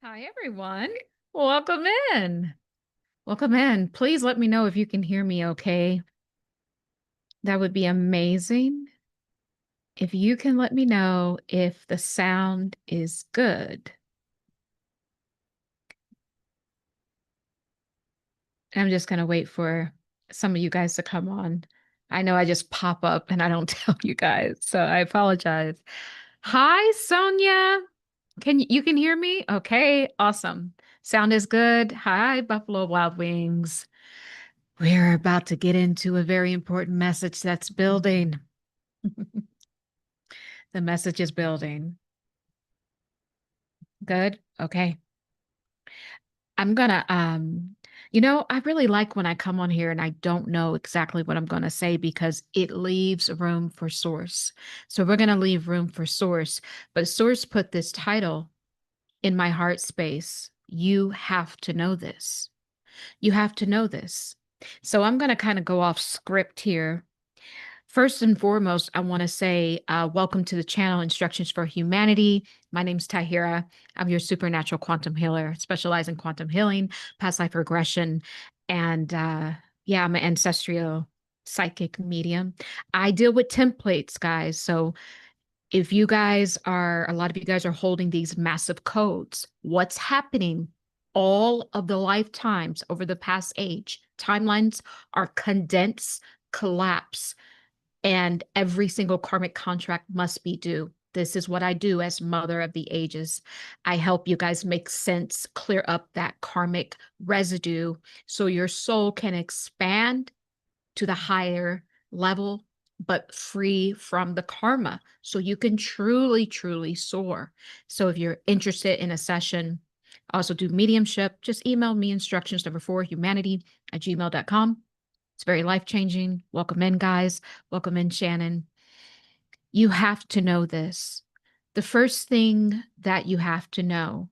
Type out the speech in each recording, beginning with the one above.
Hi, everyone. Welcome in. Welcome in. Please let me know if you can hear me okay. That would be amazing. If you can let me know if the sound is good. I'm just going to wait for some of you guys to come on. I know I just pop up and I don't tell you guys, so I apologize. Hi, Sonia. You can hear me? Okay, awesome. Sound is good. Hi, Buffalo Wild Wings. We're about to get into a very important message that's building. The message is building. Good. Okay. I'm gonna I really like when I come on here and I don't know exactly what I'm gonna say because it leaves room for source. So we're gonna leave room for source, but source put this title in my heart space. You have to know this. You have to know this. So I'm gonna kind of go off script here. First and foremost, I want to say welcome to the channel Instructions for Humanity. My name's Tahirah. I'm your supernatural quantum healer, specialize in quantum healing, past life regression, and yeah, I'm an ancestral psychic medium. I deal with templates, guys. So if a lot of you guys are holding these massive codes, what's happening? All of the lifetimes over the past age, timelines are condensed, collapse, and every single karmic contract must be due. This is what I do as Mother of the Ages. I help you guys make sense, clear up that karmic residue so your soul can expand to the higher level, but free from the karma so you can truly, truly soar. So if you're interested in a session, I also do mediumship. Just email me instructions number 4 humanity@gmail.com. It's very life-changing. Welcome in, guys. Welcome in, Shannon. You have to know this. The first thing that you have to know,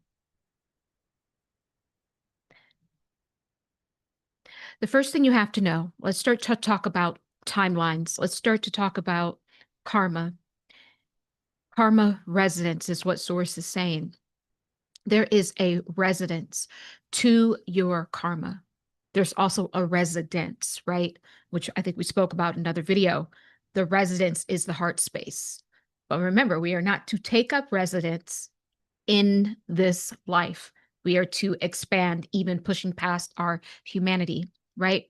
let's start to talk about timelines. Let's start to talk about karma. Karma residence is what Source is saying. There is a residence to your karma. There's also a residence, right? Which I think we spoke about in another video. The residence is the heart space. But remember, we are not to take up residence in this life. We are to expand, even pushing past our humanity, right?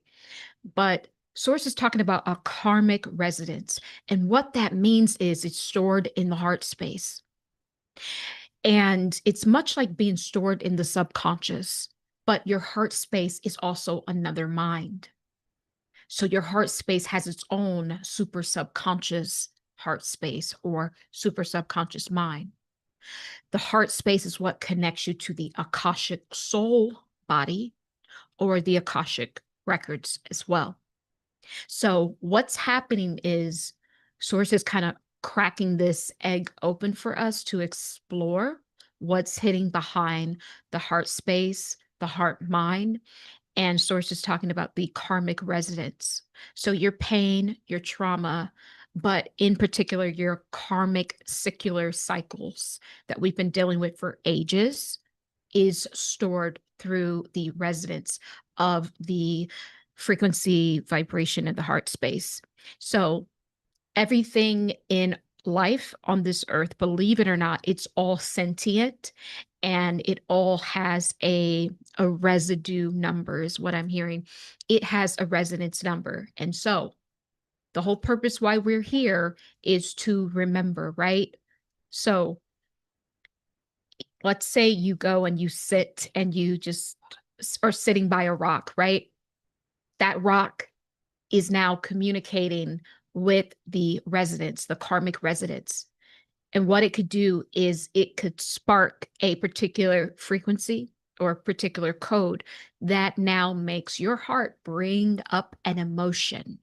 But Source is talking about a karmic residence. And what that means is it's stored in the heart space. And it's much like being stored in the subconscious, but your heart space is also another mind. So your heart space has its own super subconscious heart space or super subconscious mind. The heart space is what connects you to the Akashic soul body or the Akashic records as well. So what's happening is Source is kind of cracking this egg open for us to explore what's hidden behind the heart space, the heart mind. And Source is talking about the karmic residence. So your pain, your trauma, but in particular, your karmic secular cycles that we've been dealing with for ages is stored through the resonance of the frequency vibration in the heart space. So everything in life on this earth, believe it or not, it's all sentient and it all has a residue number is what I'm hearing. It has a resonance number. And so the whole purpose why we're here is to remember, right? So let's say you go and you sit and you just are sitting by a rock, right? That rock is now communicating with the residents, the karmic residents. And what it could do is it could spark a particular frequency or a particular code that now makes your heart bring up an emotion.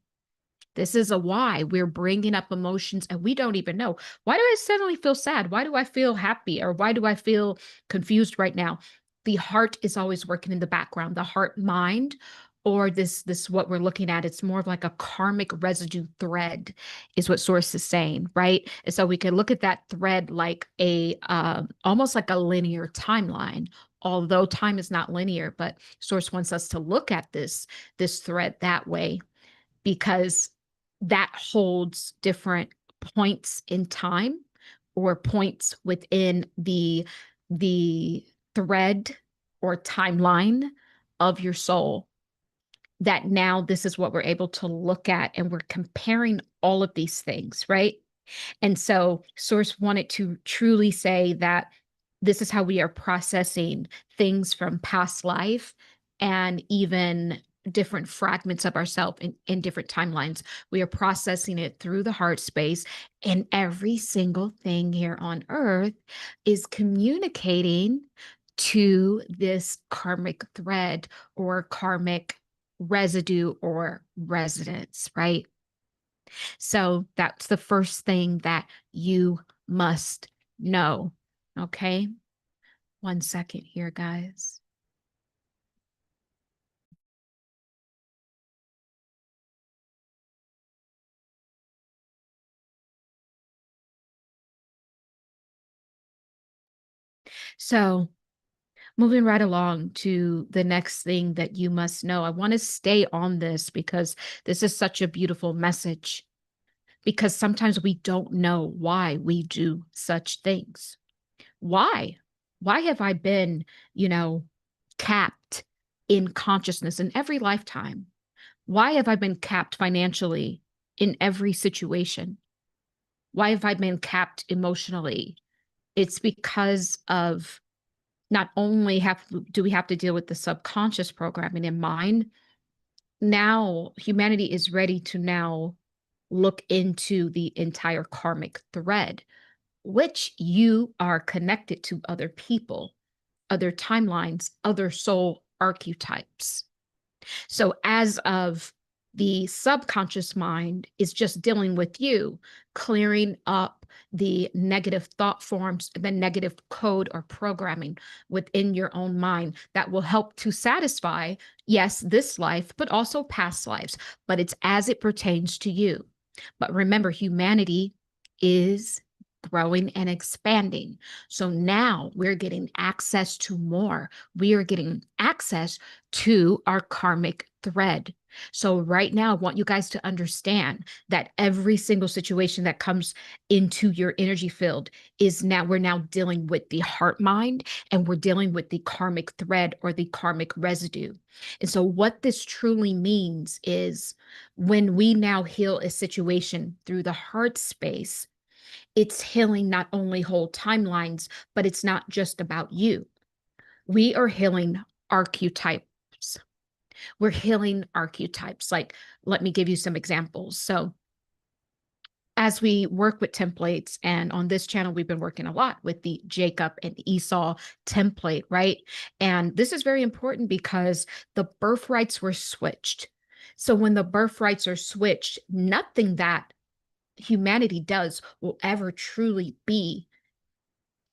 This is a why we're bringing up emotions and we don't even know. Why do I suddenly feel sad? Why do I feel happy? Or why do I feel confused right now? The heart is always working in the background, the heart mind, or this what we're looking at. It's more of like a karmic residue thread, is what Source is saying, right? And so we can look at that thread like a almost like a linear timeline although time is not linear, but Source wants us to look at this thread that way, because that holds different points in time or points within the thread or timeline of your soul, that now this is what we're able to look at, and we're comparing all of these things, right? And so Source wanted to truly say that this is how we are processing things from past life and even different fragments of ourselves in different timelines. We are processing it through the heart space, and every single thing here on earth is communicating to this karmic thread or karmic residue or resonance, right? So that's the first thing that you must know. Okay. 1 second here, guys. So moving right along to the next thing that you must know. I want to stay on this because this is such a beautiful message, because sometimes we don't know why we do such things. Why? Why have I been, capped in consciousness in every lifetime? Why have I been capped financially in every situation? Why have I been capped emotionally? It's because of, not only do we have to deal with the subconscious programming in mind, now humanity is ready to now look into the entire karmic thread, which you are connected to other people, other timelines, other soul archetypes. So as of the subconscious mind is just dealing with you, clearing up the negative thought forms, the negative code or programming within your own mind that will help to satisfy, yes, this life, but also past lives. But it's as it pertains to you. But remember, humanity is growing and expanding. So now we're getting access to more. We are getting access to our karmic thread. So right now, I want you guys to understand that every single situation that comes into your energy field is now, we're now dealing with the heart mind, and we're dealing with the karmic thread or the karmic residue. And so what this truly means is, when we now heal a situation through the heart space, it's healing not only whole timelines, but it's not just about you. We are healing archetypes. We're healing archetypes. Like, let me give you some examples. So as we work with templates, and on this channel, we've been working a lot with the Jacob and Esau template, right? And this is very important because the birthrights were switched. So when the birthrights are switched, nothing that humanity does will ever truly be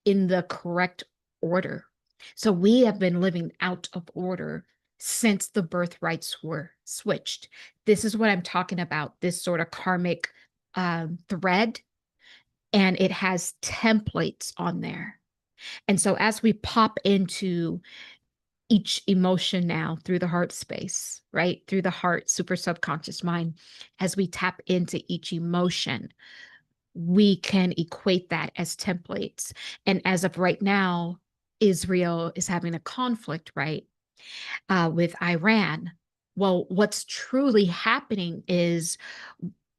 in the correct order. So we have been living out of order since the birthrights were switched. This is what I'm talking about, this sort of karmic thread, and it has templates on there. And so as we pop into each emotion now through the heart space, right? Through the heart, super subconscious mind, as we tap into each emotion, we can equate that as templates. And as of right now, Israel is having a conflict, right, with Iran. Well, what's truly happening is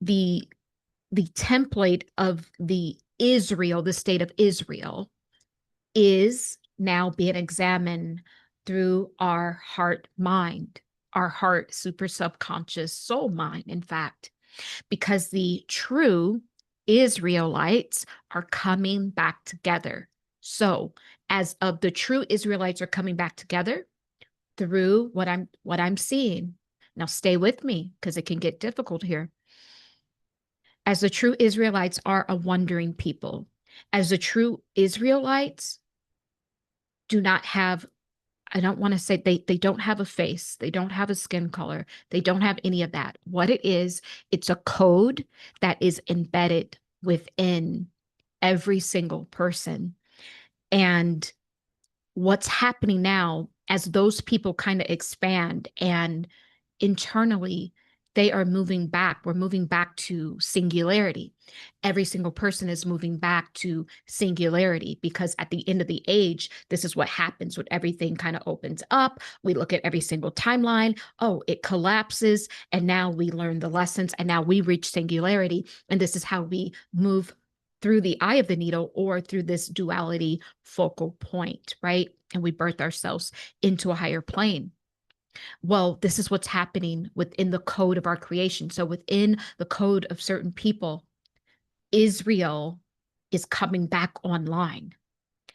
the the template of the Israel, the state of Israel, is now being examined through our heart mind, our heart super subconscious soul mind, in fact, because the true Israelites are coming back together. So, as of the true Israelites are coming back together through what I'm seeing. Now stay with me because it can get difficult here. As the true Israelites are a wandering people. As the true Israelites do not have, I don't want to say they don't have a face, they don't have a skin color, they don't have any of that. What it is, it's a code that is embedded within every single person. And what's happening now as those people kind of expand and internally they are moving back. We're moving back to singularity. Every single person is moving back to singularity because at the end of the age, this is what happens when everything kind of opens up. We look at every single timeline. Oh, it collapses. And now we learn the lessons and now we reach singularity. And this is how we move through the eye of the needle or through this duality focal point, right? And we birth ourselves into a higher plane. Well, this is what's happening within the code of our creation. So within the code of certain people, Israel is coming back online.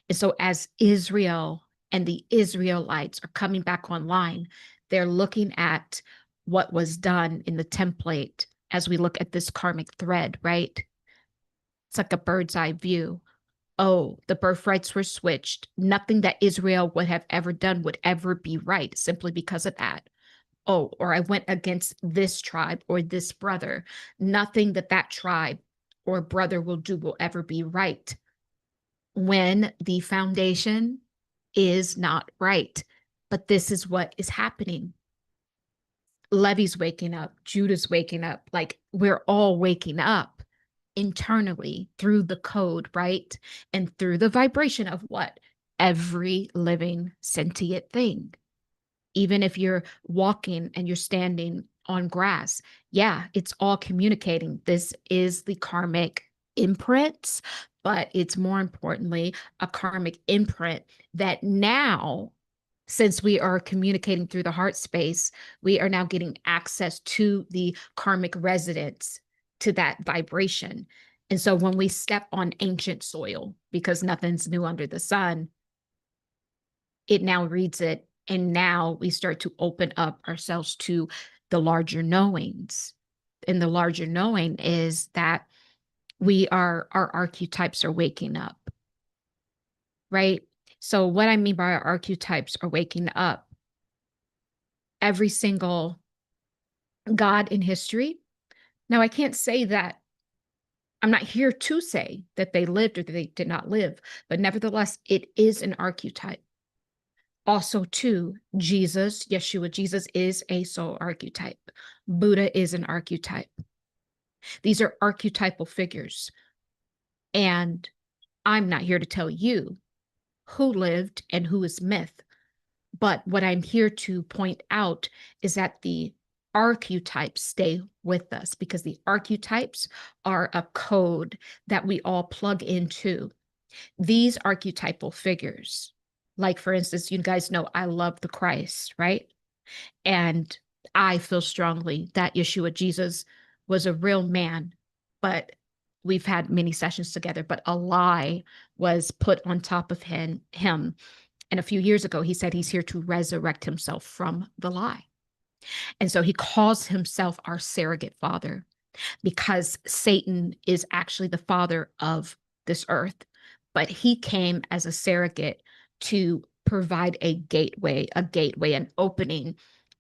And so as Israel and the Israelites are coming back online, they're looking at what was done in the template as we look at this karmic thread, right? It's like a bird's eye view. Oh, the birthrights were switched. Nothing that Israel would have ever done would ever be right simply because of that. Oh, or I went against this tribe or this brother. Nothing that that tribe or brother will do will ever be right when the foundation is not right. But this is what is happening. Levi's waking up, Judah's waking up, like we're all waking up internally through the code, right? And through the vibration of what? Every living sentient thing. Even if you're walking and you're standing on grass, yeah, it's all communicating. This is the karmic imprints, but it's more importantly a karmic imprint that now, since we are communicating through the heart space, we are now getting access to the karmic resonance, to that vibration. And so when we step on ancient soil, because nothing's new under the sun, it now reads it. And now we start to open up ourselves to the larger knowings. And the larger knowing is that our archetypes are waking up, right? So what I mean by our archetypes are waking up, every single God in history. Now, I can't say that, I'm not here to say that they lived or that they did not live, but nevertheless, it is an archetype. Also, too, Yeshua, Jesus is a soul archetype. Buddha is an archetype. These are archetypal figures. And I'm not here to tell you who lived and who is myth. But what I'm here to point out is that the archetypes stay with us because the archetypes are a code that we all plug into. These archetypal figures, like for instance, you guys know I love the Christ, right? And I feel strongly that Yeshua, Jesus, was a real man, but we've had many sessions together, but a lie was put on top of him. And a few years ago, he said he's here to resurrect himself from the lie. And so he calls himself our surrogate father because Satan is actually the father of this earth, but he came as a surrogate to provide a gateway, an opening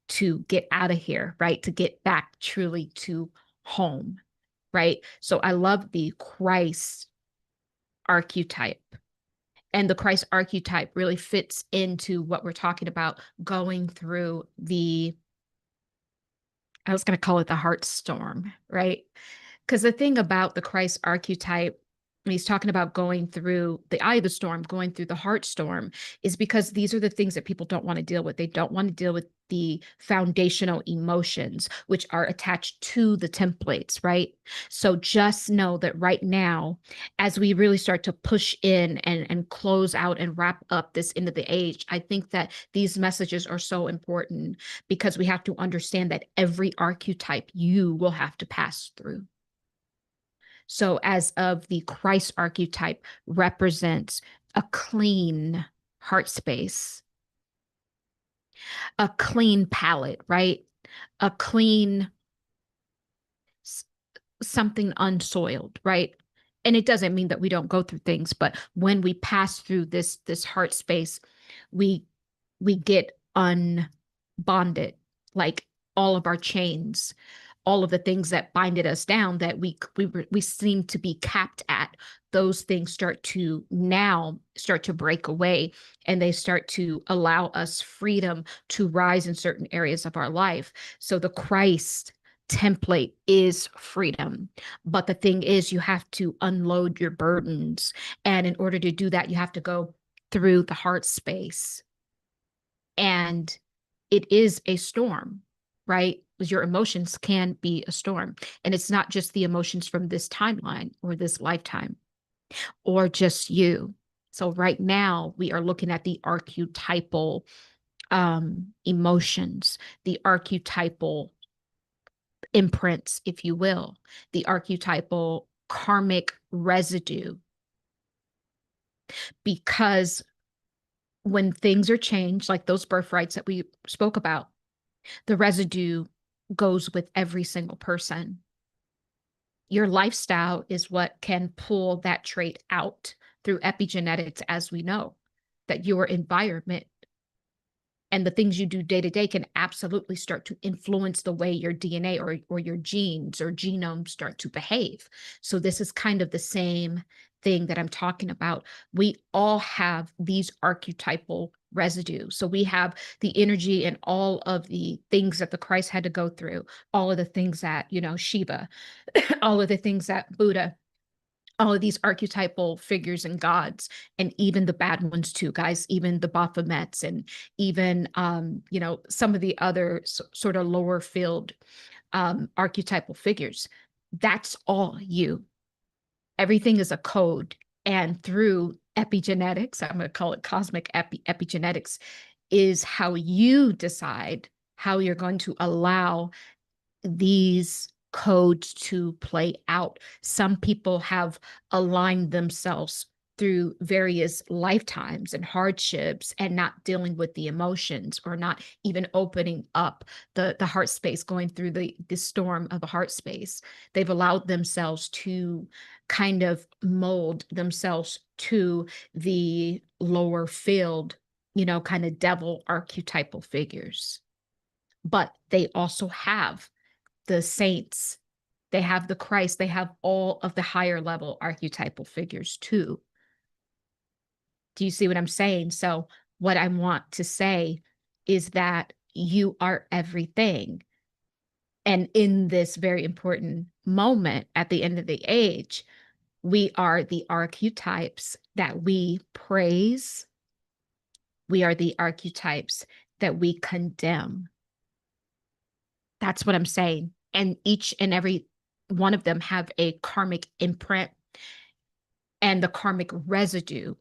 to get out of here, right? To get back truly to home, right? So I love the Christ archetype. And the Christ archetype really fits into what we're talking about going through I was going to call it the heart storm, right? Because the thing about the Christ archetype, when he's talking about going through the eye of the storm, going through the heart storm, is because these are the things that people don't want to deal with. They don't want to deal with the foundational emotions, which are attached to the templates, right? So just know that right now, as we really start to push in and close out and wrap up this end of the age, I think that these messages are so important because we have to understand that every archetype you will have to pass through. So as of the Christ archetype represents a clean heart space, a clean palate, right? A clean something unsoiled, right? And it doesn't mean that we don't go through things, but when we pass through this heart space, we get unbonded, like all of our chains all of the things that binded us down, that we seem to be capped at, those things start to break away, and they start to allow us freedom to rise in certain areas of our life. So the Christ template is freedom. But the thing is, you have to unload your burdens. And in order to do that, you have to go through the heart space. And it is a storm, right? Your emotions can be a storm. And it's not just the emotions from this timeline or this lifetime or just you. So right now we are looking at the archetypal emotions, the archetypal imprints, if you will, the archetypal karmic residue. Because when things are changed, like those birthrights that we spoke about, the residue goes with every single person. Your lifestyle is what can pull that trait out through epigenetics, as we know, that your environment and the things you do day to day can absolutely start to influence the way your DNA or your genes or genome start to behave. So this is kind of the same thing that I'm talking about. We all have these archetypal residue. So we have the energy and all of the things that the Christ had to go through, all of the things that, Shiva, all of the things that Buddha, all of these archetypal figures and gods, and even the bad ones too, guys, even the Baphomets, and even some of the other sort of lower field archetypal figures. That's all you. Everything is a code. And through epigenetics, I'm going to call it cosmic epigenetics, is how you decide how you're going to allow these codes to play out. Some people have aligned themselves through various lifetimes and hardships and not dealing with the emotions, or not even opening up the heart space, going through the storm of a heart space. They've allowed themselves to kind of mold themselves to the lower field, kind of devil archetypal figures. But they also have the saints, they have the Christ, they have all of the higher level archetypal figures too. Do you see what I'm saying? So what I want to say is that you are everything. And in this very important moment at the end of the age, we are the archetypes that we praise. We are the archetypes that we condemn. That's what I'm saying. And each and every one of them have a karmic imprint, and the karmic residue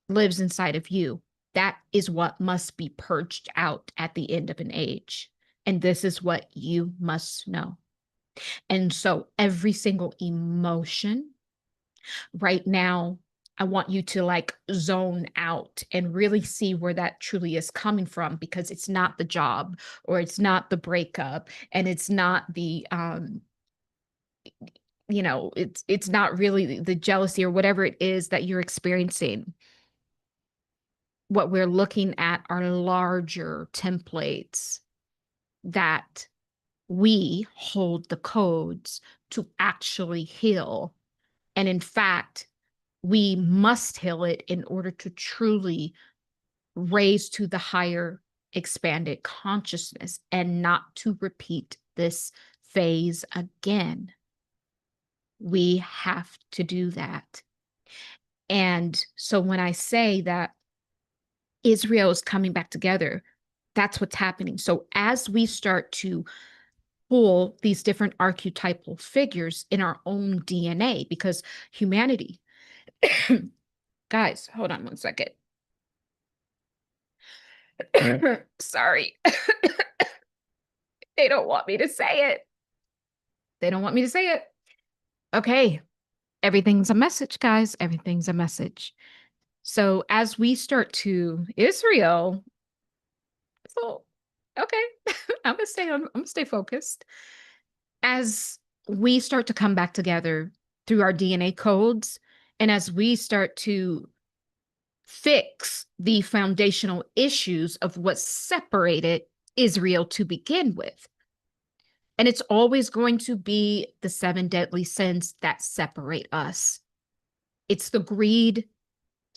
lives inside of you. That is what must be purged out at the end of an age. And this is what you must know. And so every single emotion right now, I want you to like zone out and really see where that truly is coming from, because it's not the job, or it's not the breakup, and it's not the it's not really the jealousy or whatever it is that you're experiencing. What we're looking at are larger templates that we hold the codes to actually heal. And in fact, we must heal it in order to truly raise to the higher expanded consciousness and not to repeat this phase again. We have to do that. And so when I say that Israel is coming back together, that's what's happening. So as we start to pull these different archetypal figures in our own DNA, because humanity, guys, hold on one second. Sorry. They don't want me to say it. They don't want me to say it. Okay. Everything's a message, guys. Everything's a message. So as we start to Israel, so okay, I'm gonna stay focused. As we start to come back together through our DNA codes, and as we start to fix the foundational issues of what separated Israel to begin with, And it's always going to be the 7 deadly sins that separate us. It's the greed,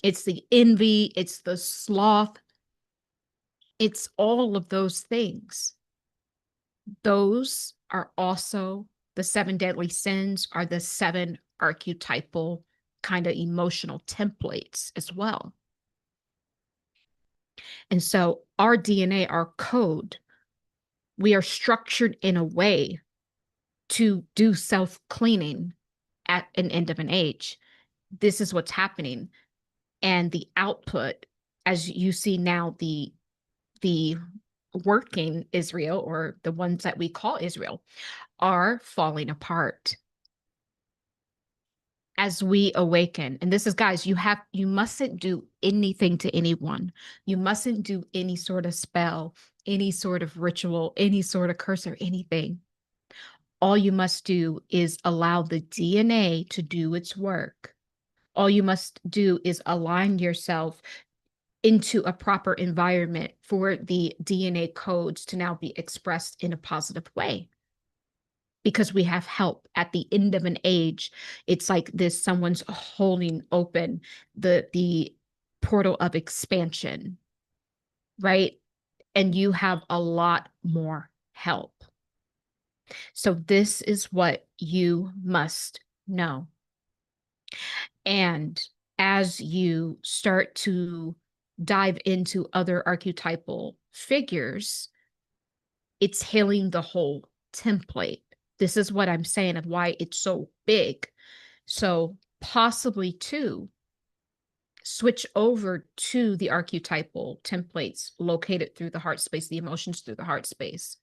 it's the envy, it's the sloth, it's all of those things. Those are also the 7 deadly sins, are the 7 archetypal kind of emotional templates as well. And so our DNA, our code, we are structured in a way to do self-cleaning at an end of an age. This is what's happening. And the output, as you see now, the working Israel, or the ones that we call Israel, are falling apart as we awaken. And this is, guys, you mustn't do anything to anyone. You mustn't do any sort of spell, any sort of ritual, any sort of curse or anything. All you must do is allow the DNA to do its work. All you must do is align yourself into a proper environment for the DNA codes to now be expressed in a positive way. Because we have help at the end of an age. It's like this, someone's holding open the portal of expansion, right? And you have a lot more help. So this is what you must know. And as you start to dive into other archetypal figures, it's healing the whole template. This is what I'm saying of why it's so big. So possibly too, switch over to the archetypal templates located through the heart space, the emotions through the heart space.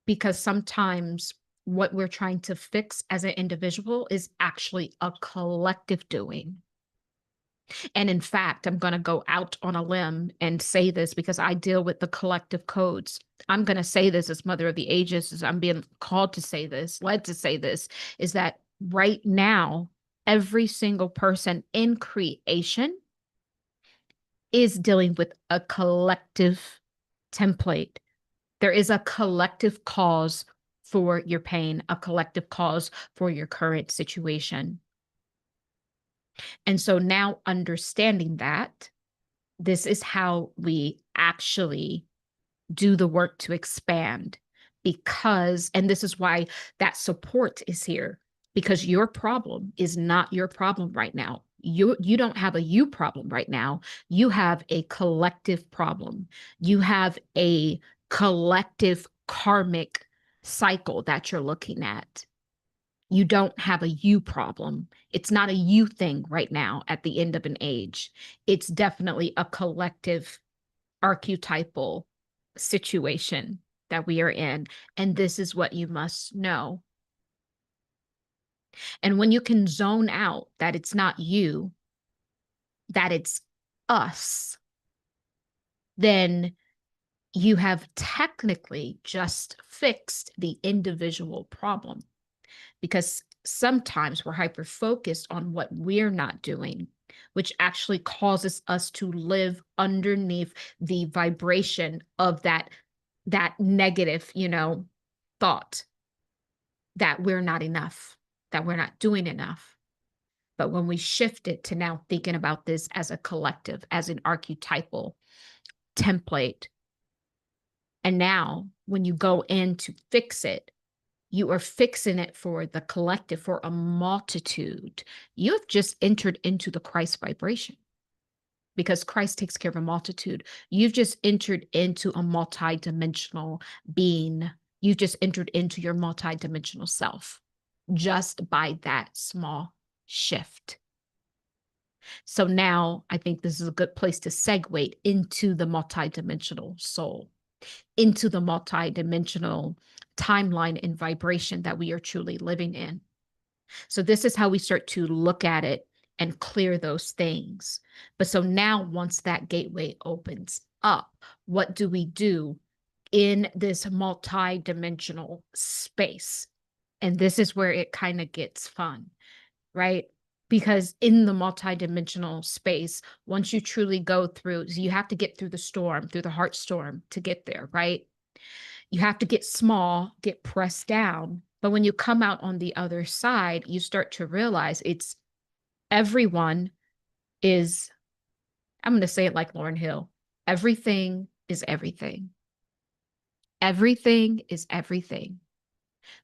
Because sometimes what we're trying to fix as an individual is actually a collective doing. And in fact, I'm going to go out on a limb and say this because I deal with the collective codes. I'm going to say this as Mother of the Ages, as I'm being called to say this, led to say this, is that right now, every single person in creation is dealing with a collective template. There is a collective cause for your pain, a collective cause for your current situation. And so now understanding that, this is how we actually do the work to expand. Because, and this is why that support is here, because your problem is not your problem right now. You don't have a you problem right now. You have a collective problem. You have a collective karmic cycle that you're looking at. You don't have a you problem. It's not a you thing right now at the end of an age. It's definitely a collective archetypal situation that we are in. And this is what you must know. And when you can zone out that it's not you, that it's us, then you have technically just fixed the individual problem. Because sometimes we're hyper focused on what we're not doing, which actually causes us to live underneath the vibration of that negative, thought that we're not enough, that we're not doing enough. But when we shift it to now thinking about this as a collective, as an archetypal template, and now when you go in to fix it, you are fixing it for the collective, for a multitude. You have just entered into the Christ vibration because Christ takes care of a multitude. You've just entered into a multidimensional being. You've just entered into your multidimensional self just by that small shift. So now I think this is a good place to segue into the multidimensional soul, into the multidimensional timeline and vibration that we are truly living in. So this is how we start to look at it and clear those things. But so now once that gateway opens up, what do we do in this multidimensional space? And this is where it kind of gets fun, right? Because in the multidimensional space, once you truly go through, you have to get through the storm, through the heart storm to get there, right? You have to get small, get pressed down. But when you come out on the other side, you start to realize it's everyone is, I'm going to say it like Lauryn Hill, everything is everything. Everything is everything.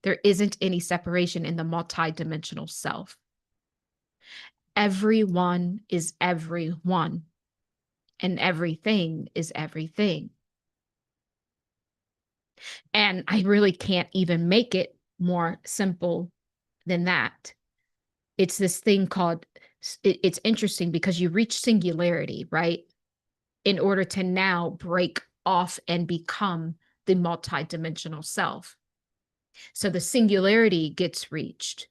There isn't any separation in the multidimensional self. Everyone is everyone, and everything is everything. And I really can't even make it more simple than that. It's this thing called, it's interesting because you reach singularity, right? In order to now break off and become the multidimensional self. So the singularity gets reached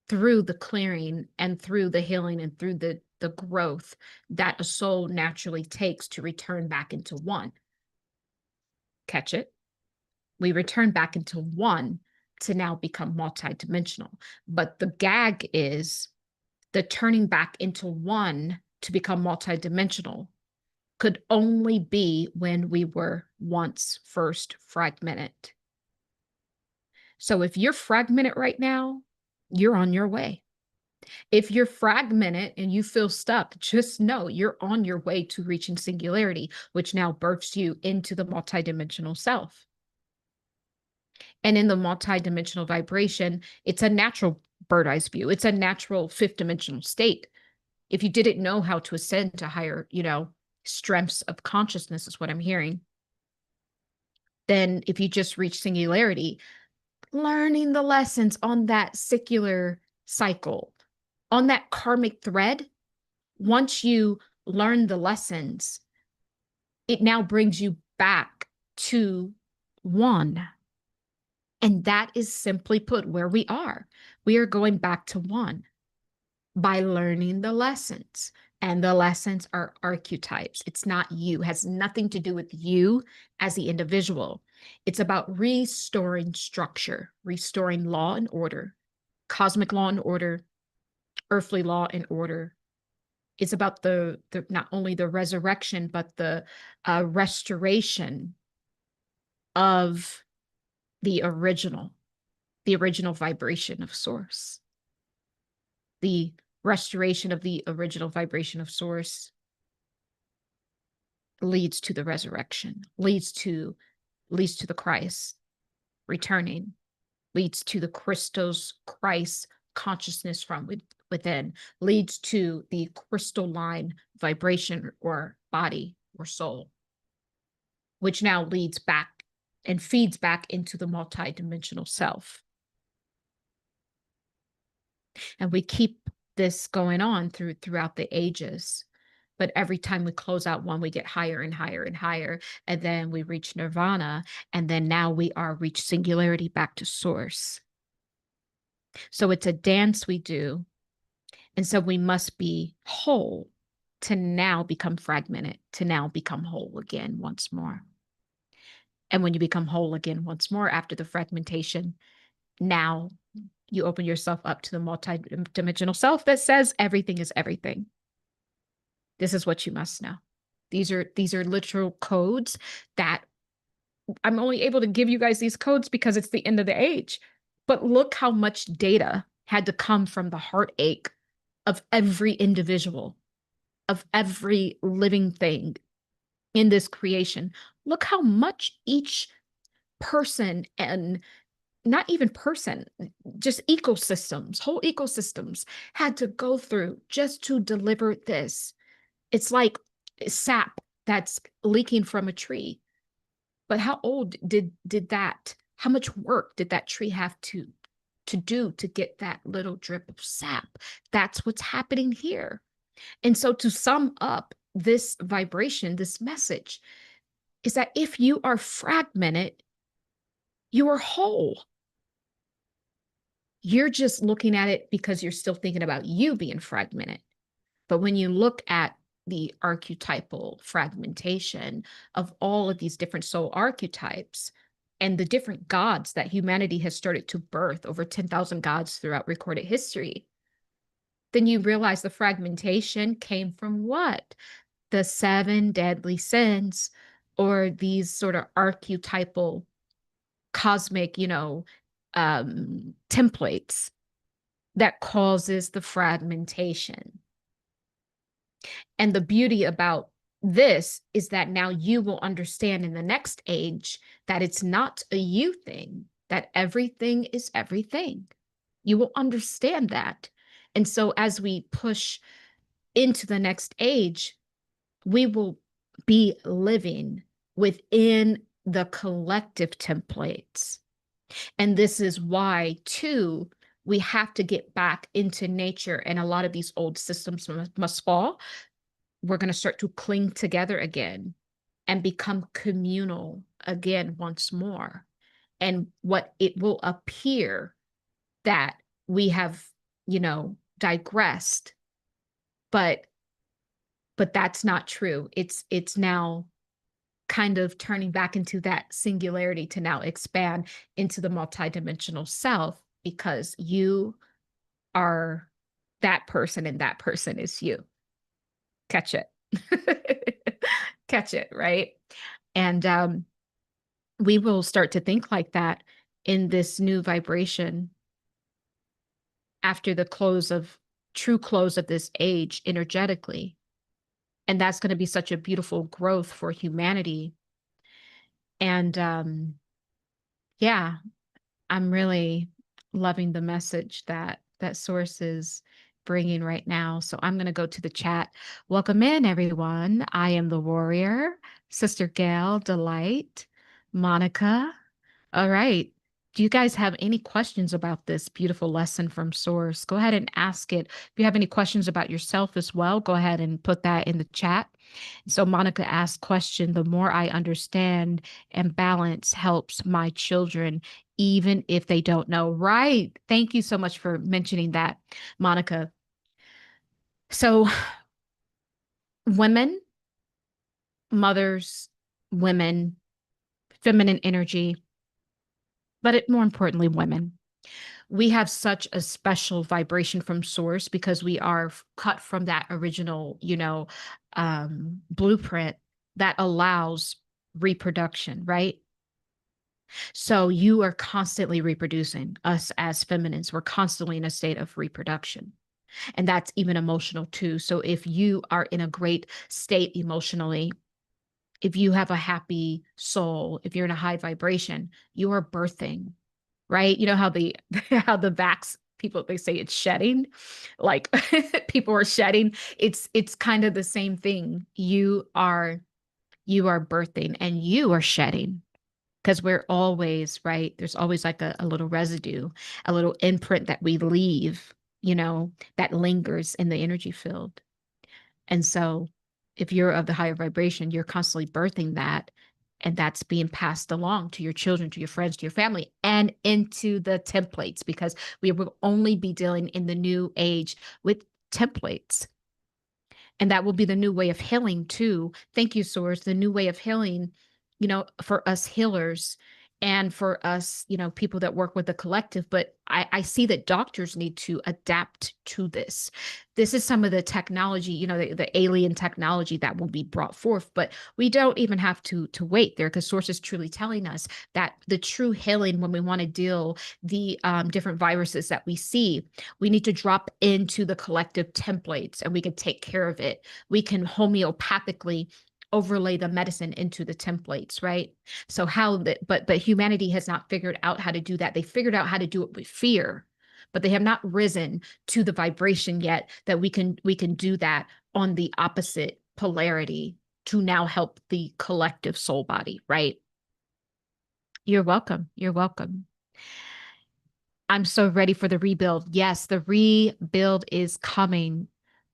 through the clearing and through the healing and through the growth that a soul naturally takes to return back into one. Catch it? We return back into one to now become multidimensional. But the gag is the turning back into one to become multidimensional could only be when we were once first fragmented. So if you're fragmented right now, you're on your way. If you're fragmented and you feel stuck, just know you're on your way to reaching singularity, which now births you into the multidimensional self. And in the multidimensional vibration, it's a natural bird eyes view. It's a natural fifth dimensional state. If you didn't know how to ascend to higher, strengths of consciousness is what I'm hearing, then if you just reach singularity, learning the lessons on that secular cycle, on that karmic thread, once you learn the lessons, it now brings you back to one. And that is simply put where we are. We are going back to one by learning the lessons. And the lessons are archetypes. It's not you, it has nothing to do with you as the individual. It's about restoring structure, restoring law and order, cosmic law and order, earthly law and order. It's about the not only the resurrection, but the restoration of the original vibration of source. The restoration of the original vibration of source leads to the resurrection, leads to the Christ returning, leads to the Christos Christ consciousness from within, leads to the crystalline vibration or body or soul, which now leads back and feeds back into the multidimensional self. And we keep this going on throughout the ages. But every time we close out one, we get higher and higher and higher. And then we reach nirvana. And then now we are reach singularity back to source. So it's a dance we do. And so we must be whole to now become fragmented, to now become whole again once more. And when you become whole again once more after the fragmentation, now you open yourself up to the multidimensional self that says everything is everything. This is what you must know. These are literal codes that I'm only able to give you guys these codes because it's the end of the age. But look how much data had to come from the heartache of every individual, of every living thing in this creation. Look how much each person, and not even person, just ecosystems, whole ecosystems had to go through just to deliver this. It's like sap that's leaking from a tree. But how old did that, how much work did that tree have to do to get that little drip of sap? That's what's happening here. And so to sum up this vibration, this message is that if you are fragmented, you are whole. You're just looking at it because you're still thinking about you being fragmented. But when you look at the archetypal fragmentation of all of these different soul archetypes and the different gods that humanity has started to birth, over 10,000 gods throughout recorded history, then you realize the fragmentation came from what? The 7 deadly sins, or these sort of archetypal cosmic, templates that causes the fragmentation. And the beauty about this is that now you will understand in the next age that it's not a you thing, that everything is everything. You will understand that. And so as we push into the next age, we will be living within the collective templates. And this is why, too, we have to get back into nature, and a lot of these old systems must fall. We're going to start to cling together again and become communal again once more. And what it will appear that we have, digressed, but that's not true. It's now kind of turning back into that singularity to now expand into the multidimensional self, because you are that person and that person is you. Catch it. Catch it, right? And we will start to think like that in this new vibration after the true close of this age energetically. And that's going to be such a beautiful growth for humanity. And yeah, I'm really loving the message that Source is bringing right now. So I'm going to go to the chat. Welcome in, everyone. I am the warrior, Sister Gail, Delight, Monica. All right. Do you guys have any questions about this beautiful lesson from Source? Go ahead and ask it. If you have any questions about yourself as well, go ahead and put that in the chat. So Monica asked question, the more I understand and balance helps my children, even if they don't know. Right. Thank you so much for mentioning that, Monica. So women, mothers, women, feminine energy, but more importantly, women. We have such a special vibration from Source because we are cut from that original, blueprint that allows reproduction, right? So you are constantly reproducing. Us as feminines, we're constantly in a state of reproduction. And that's even emotional too. So if you are in a great state emotionally, if you have a happy soul, if you're in a high vibration, you are birthing, right? You know how the how the vax people, they say it's shedding, like people are shedding. It's kind of the same thing. You are birthing and you are shedding, because we're always, right? There's always like a little residue, a little imprint that we leave, that lingers in the energy field. And so if you're of the higher vibration, you're constantly birthing that. And that's being passed along to your children, to your friends, to your family, and into the templates, because we will only be dealing in the new age with templates. And that will be the new way of healing too. Thank you, Source. The new way of healing, for us healers and for us, people that work with the collective. But I see that doctors need to adapt to this. This is some of the technology, the alien technology that will be brought forth. But we don't even have to wait there, because Source is truly telling us that the true healing, when we want to deal the different viruses that we see, we need to drop into the collective templates and we can take care of it. We can homeopathically overlay the medicine into the templates, right? So but humanity has not figured out how to do that. They figured out how to do it with fear, but they have not risen to the vibration yet that we can do that on the opposite polarity to now help the collective soul body, right? You're welcome. You're welcome. I'm so ready for the rebuild. Yes, the rebuild is coming.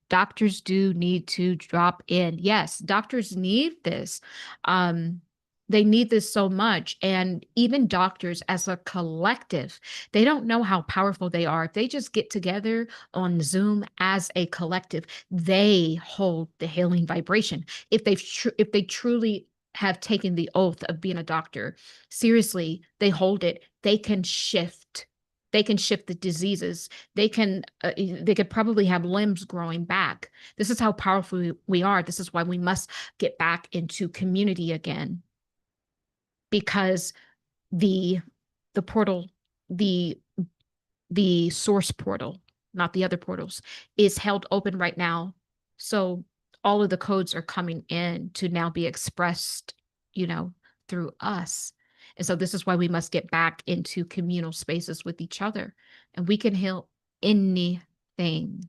Doctors do need to drop in. Yes, doctors need this. They need this so much. And even doctors as a collective, they don't know how powerful they are. If they just get together on Zoom as a collective, they hold the healing vibration. If they truly have taken the oath of being a doctor, seriously, they hold it. They can shift. They can shift the diseases. They could probably have limbs growing back. This is how powerful we are. This is why we must get back into community again, because the the portal, the the source portal, not the other portals, is held open right now. So all of the codes are coming in to now be expressed, you know, through us. And so this is why we must get back into communal spaces with each other. And we can heal anything,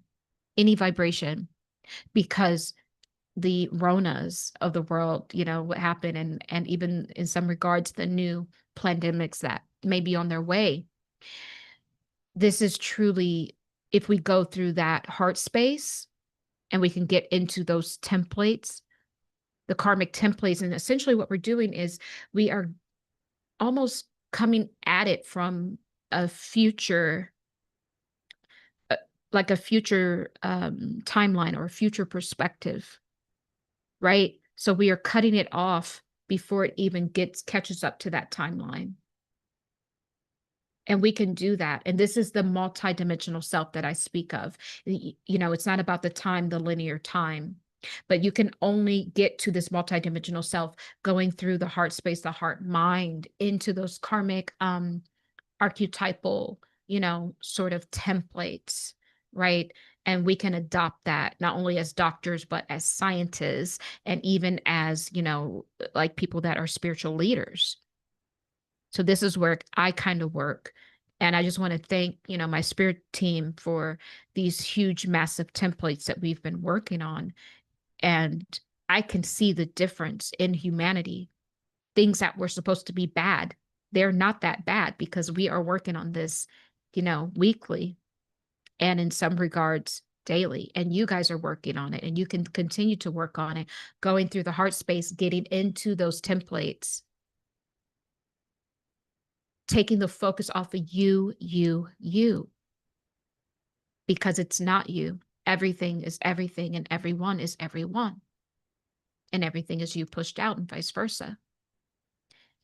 any vibration, because the Ronas of the world, what happened, and even in some regards, the new pandemics that may be on their way. This is truly, if we go through that heart space and we can get into those templates, the karmic templates, and essentially what we're doing is we are almost coming at it from a future, uh, like a future timeline or a future perspective, right? So we are cutting it off before it even catches up to that timeline. And we can do that. And this is the multidimensional self that I speak of. It's not about the time, the linear time, but you can only get to this multidimensional self going through the heart space, the heart mind, into those karmic, archetypal, sort of templates, right? And we can adopt that not only as doctors, but as scientists, and even as, like people that are spiritual leaders. So this is where I kind of work. And I just want to thank, my spirit team for these huge, massive templates that we've been working on. And I can see the difference in humanity. Things that were supposed to be bad, they're not that bad because we are working on this, weekly, and in some regards daily. And you guys are working on it, and you can continue to work on it, going through the heart space, getting into those templates, taking the focus off of you, because it's not you. Everything is everything, and everyone is everyone. And everything is you pushed out, and vice versa.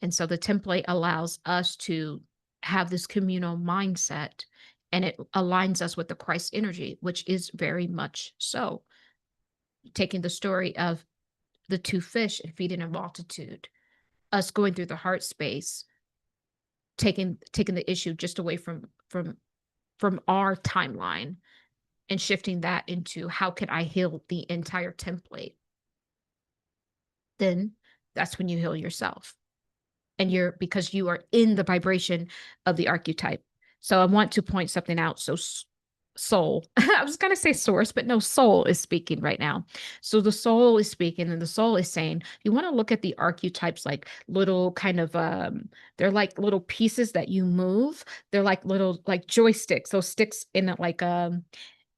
And so the template allows us to have this communal mindset, and it aligns us with the Christ energy, which is very much so. Taking the story of the two fish and feeding a multitude, us going through the heart space, taking the issue just away from our timeline and shifting that into how can I heal the entire template. Then that's when you heal yourself. And because you are in the vibration of the archetype. So I want to point something out. So soul, I was going to say source, but no, soul is speaking right now. So the soul is speaking, and the soul is saying, you want to look at the archetypes like little kind of, they're like little pieces that you move. They're like little, like joysticks, those sticks in it, like,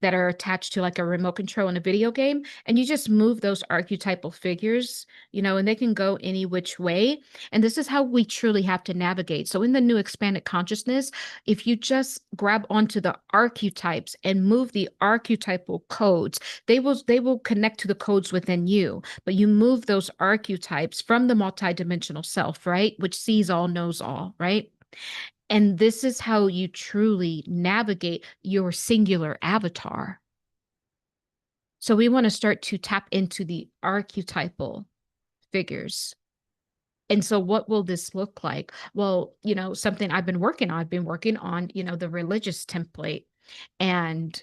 that are attached to like a remote control in a video game. And you just move those archetypal figures, and they can go any which way. And this is how we truly have to navigate. So in the new expanded consciousness, if you just grab onto the archetypes and move the archetypal codes, they will connect to the codes within you. But you move those archetypes from the multidimensional self, right? Which sees all, knows all, right? And this is how you truly navigate your singular avatar. So we want to start to tap into the archetypal figures. And so what will this look like? Well, something I've been working on, the religious template. And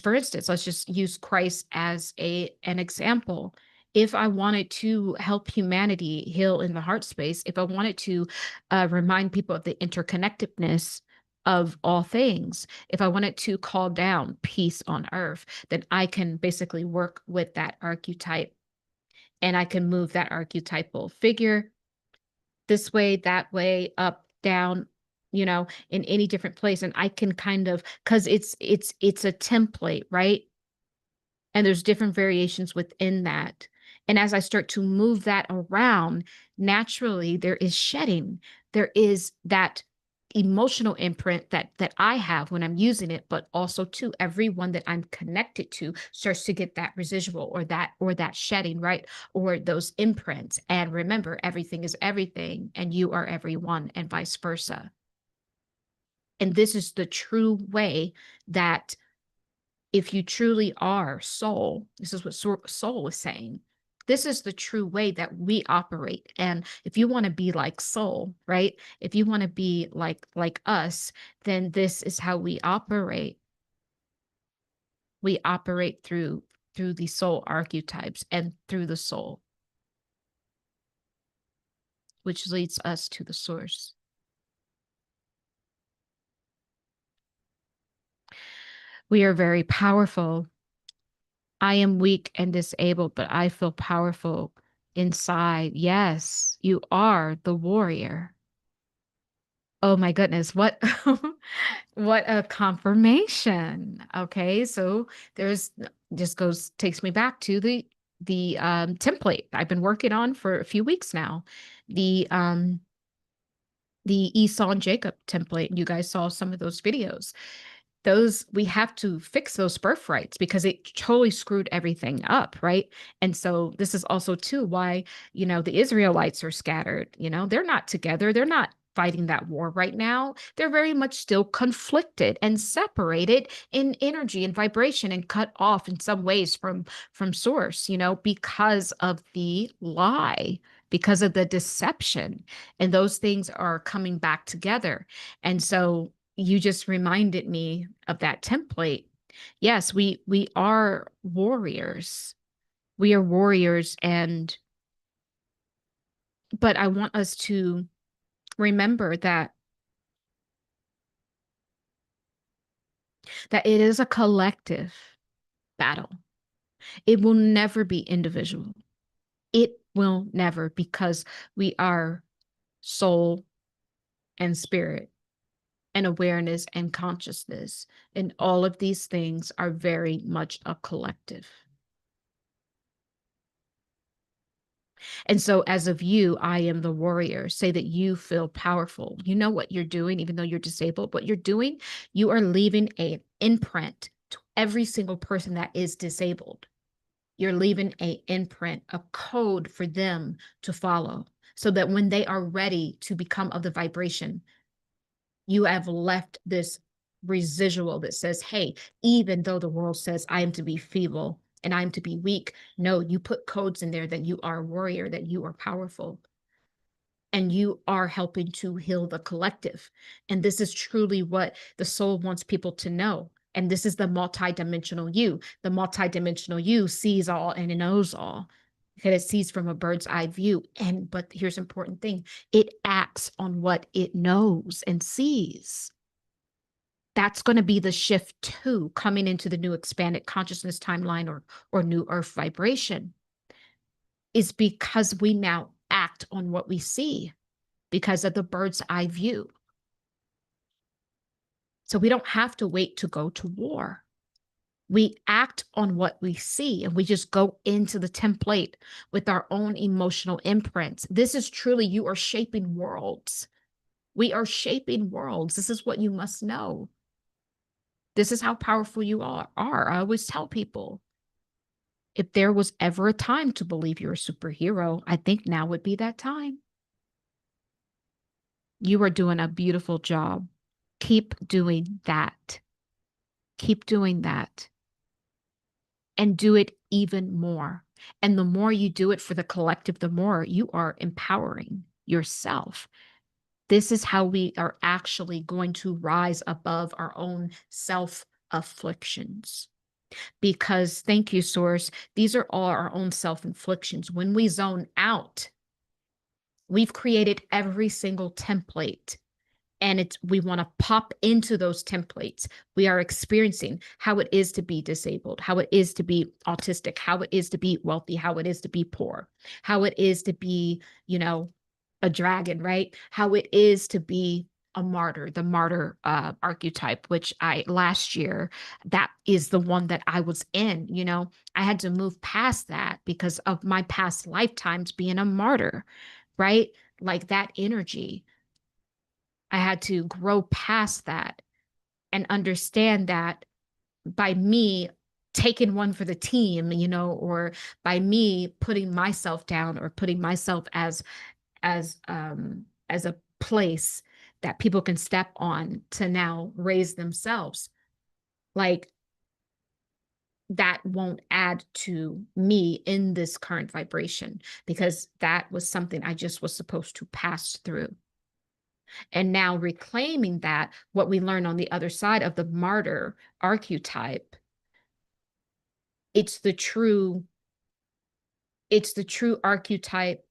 for instance, let's just use Christ as an example. If I wanted to help humanity heal in the heart space, if I wanted to remind people of the interconnectedness of all things, if I wanted to call down peace on earth, then I can basically work with that archetype, and I can move that archetypal figure this way, that way, up, down, in any different place. And I can kind of, because it's a template, right? And there's different variations within that. And as I start to move that around, naturally there is shedding. There is that emotional imprint that I have when I'm using it, but also too, everyone that I'm connected to starts to get that residual or that shedding, right? Or those imprints. And remember, everything is everything, and you are everyone, and vice versa. And this is the true way that if you truly are soul, this is what soul is saying. This is the true way that we operate. And if you want to be like soul, right? If you want to be like us, then this is how we operate. We operate through the soul archetypes and through the soul, which leads us to the source. We are very powerful. I am weak and disabled, but I feel powerful inside. Yes, you are the warrior. Oh my goodness, what what a confirmation. Okay, so there's just goes takes me back to the template I've been working on for a few weeks now. The Esau and Jacob template. You guys saw some of those videos. Those we have to fix those birthrights because it totally screwed everything up, right? And so this is also too why, the Israelites are scattered. They're not together. They're not fighting that war right now. They're very much still conflicted and separated in energy and vibration and cut off in some ways from source, because of the lie, because of the deception. And those things are coming back together. And so you just reminded me of that template. Yes, we are warriors. We are warriors, but I want us to remember that it is a collective battle. It will never be individual. It will never, because we are soul and spirit and awareness and consciousness. And all of these things are very much a collective. And so, as of you, I am the warrior. Say that you feel powerful. You know what you're doing, even though you're disabled. What you're doing, you are leaving an imprint to every single person that is disabled. You're leaving an imprint, a code for them to follow, so that when they are ready to become of the vibration, you have left this residual that says, hey, even though the world says I am to be feeble and I'm to be weak, no, you put codes in there that you are a warrior, that you are powerful, and you are helping to heal the collective. And this is truly what the soul wants people to know. And this is the multidimensional you. The multidimensional you sees all and it knows all, because it sees from a bird's eye view. But here's an important thing: it acts on what it knows and sees. That's going to be the shift too, coming into the new expanded consciousness timeline or new earth vibration, is because we now act on what we see because of the bird's eye view. So we don't have to wait to go to war. We act on what we see, and we just go into the template with our own emotional imprints. This is truly, you are shaping worlds. We are shaping worlds. This is what you must know. This is how powerful you are. I always tell people, if there was ever a time to believe you're a superhero, I think now would be that time. You are doing a beautiful job. Keep doing that. Keep doing that. And do it even more. And the more you do it for the collective, the more you are empowering yourself. This is how we are actually going to rise above our own self-afflictions. Because, thank you, Source, these are all our own self-inflictions. When we zone out, we've created every single template, and we want to pop into those templates. We are experiencing how it is to be disabled, how it is to be autistic, how it is to be wealthy, how it is to be poor, how it is to be, a dragon, right? How it is to be a martyr, the martyr archetype, which last year, that is the one that I was in. I had to move past that because of my past lifetimes being a martyr, right? Like that energy. I had to grow past that and understand that by me taking one for the team, or by me putting myself down or putting myself as a place that people can step on to now raise themselves. Like, that won't add to me in this current vibration, because that was something I just was supposed to pass through. And now reclaiming that, what we learn on the other side of the martyr archetype, it's the true, it's the true archetype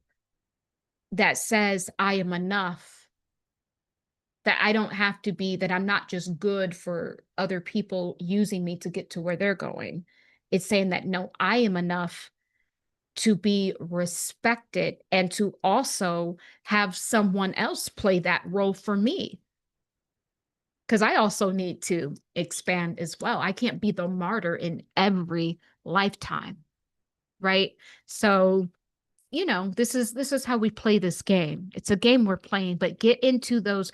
that says I am enough, that I don't have to be, that I'm not just good for other people using me to get to where they're going. It's saying that no, I am enough to be respected and to also have someone else play that role for me. Because I also need to expand as well. I can't be the martyr in every lifetime, right? So, this is how we play this game. It's a game we're playing, but get into those,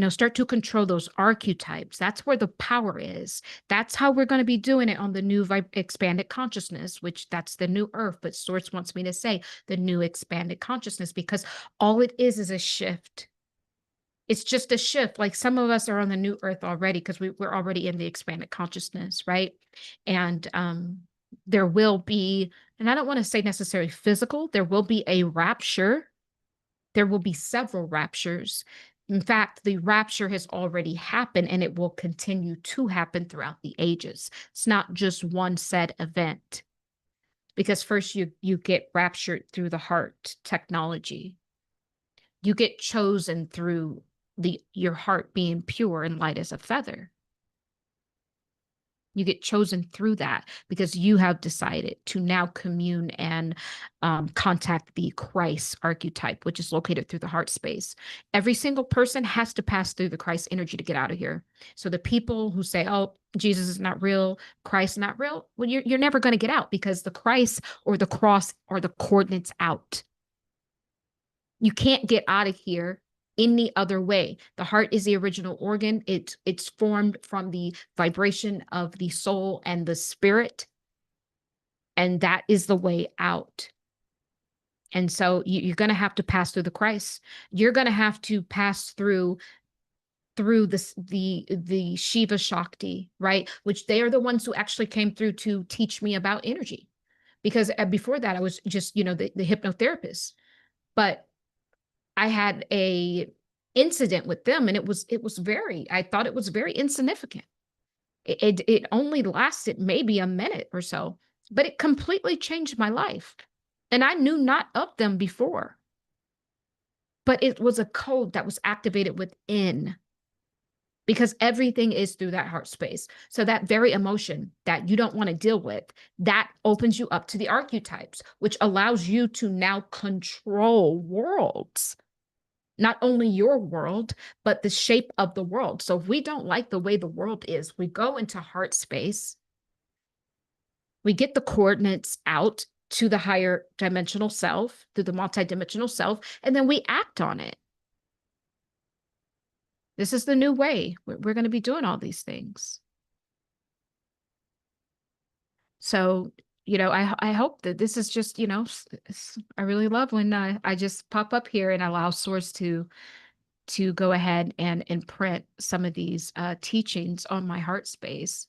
start to control those archetypes. That's where the power is. That's how we're going to be doing it on the new expanded consciousness, which that's the new earth. But Source wants me to say the new expanded consciousness, because all it is a shift. It's just a shift. Like some of us are on the new earth already because we're already in the expanded consciousness, right? And there will be, and I don't want to say necessarily physical, there will be a rapture. There will be several raptures. In fact, the rapture has already happened and it will continue to happen throughout the ages. It's not just one set event, because first you get raptured through the heart technology. You get chosen through your heart being pure and light as a feather. You get chosen through that because you have decided to now commune and contact the Christ archetype, which is located through the heart space. Every single person has to pass through the Christ energy to get out of here. So the people who say, oh, Jesus is not real, Christ is not real, well, you're never going to get out, because the Christ or the cross are the coordinates out. You can't get out of here any other way. The heart is the original organ. It's formed from the vibration of the soul and the spirit, and that is the way out. And so you're going to have to pass through the Christ. You're going to have to pass through the Shiva Shakti, right? Which they are the ones who actually came through to teach me about energy. Because before that, I was just, the hypnotherapist. But I had a incident with them, and I thought it was very insignificant. It only lasted maybe a minute or so, but it completely changed my life. And I knew not of them before, but it was a code that was activated within, because everything is through that heart space. So that very emotion that you don't want to deal with, that opens you up to the archetypes, which allows you to now control worlds. Not only your world, but the shape of the world. So if we don't like the way the world is, we go into heart space, we get the coordinates out to the higher dimensional self, to the multidimensional self, and then we act on it. This is the new way. We're going to be doing all these things. So, I hope that this is just, I really love when I just pop up here and allow Source to go ahead and imprint some of these teachings on my heart space.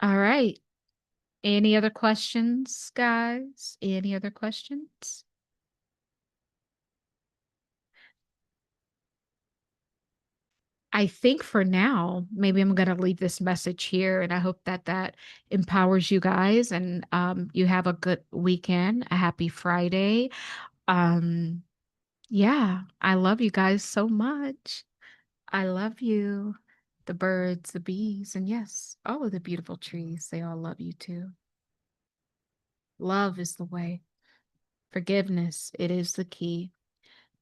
All right. Any other questions, guys? Any other questions? I think for now, maybe I'm going to leave this message here, and I hope that that empowers you guys, and you have a good weekend, a happy Friday. Um, yeah, I love you guys so much. I love you. The birds, the bees, and yes, all of the beautiful trees, they all love you too. Love is the way. Forgiveness, it is the key.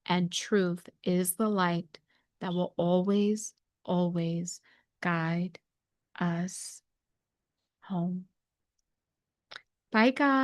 And truth is the light that will always, always guide us home. Bye, guys.